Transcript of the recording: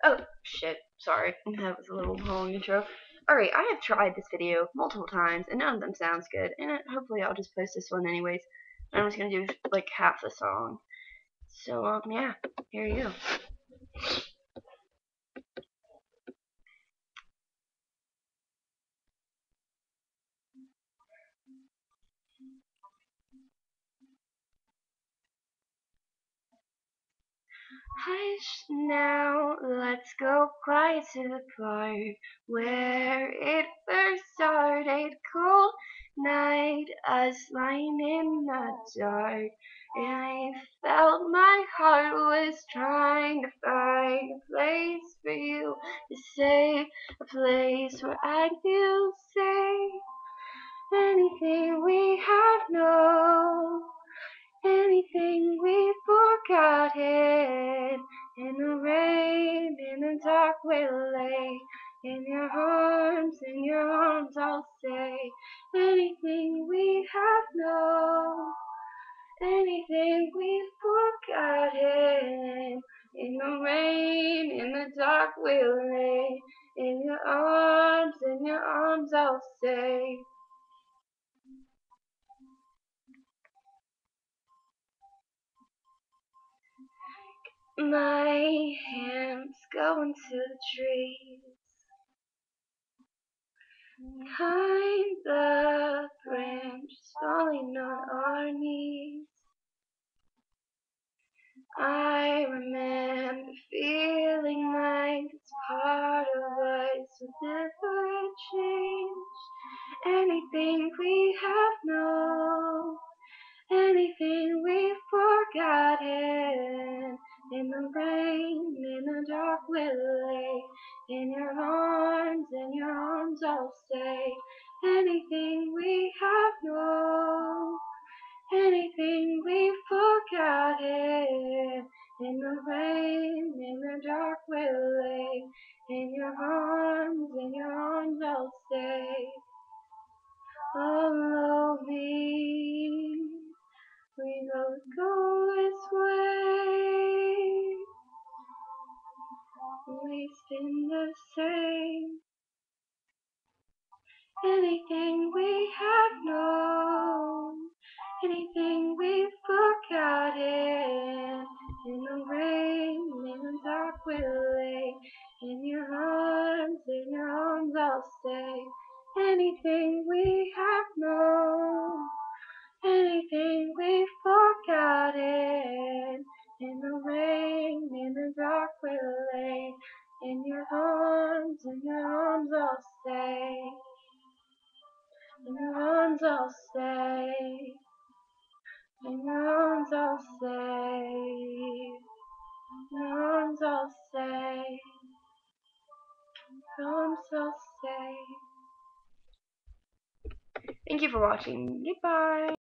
Oh, shit. Sorry. That was a little long intro. Alright, I have tried this video multiple times, and none of them sounds good, and hopefully I'll just post this one anyways. I'm just gonna do, like, half the song. So, yeah, here you go. Hush now, let's go quiet to the part where it first started. Cold night, us lying in the dark, and I felt my heart was trying to find a place for you to stay, a place where I'd feel safe. Anything we have known, anything we forgot it. In the rain, in the dark we'll lay. In your arms I'll stay. Anything we have known, anything we forgot it. In the rain, in the dark we'll lay. In your arms I'll stay. My hands go into the trees, behind the branch, falling on our knees. I remember feeling like it's part of us will never change. Anything we have known, anything we've forgotten. In the rain, in the dark we'll lay. In your arms I'll stay. Anything we have known, anything we've forgotten. In the rain, in the dark we'll lay. In your arms I'll stay. Follow me. We both go this way. We spin the same. Anything we have known, anything we've forgotten. In the rain, in the dark we'll lay. In your arms I'll stay. Anything we have known, anything we've forgotten. In the rain, in the dark we'll lay. In your arms I'll stay. In your arms I'll stay. In your arms I'll stay. In your arms I'll stay. In your arms I'll stay. Thank you for watching. Goodbye.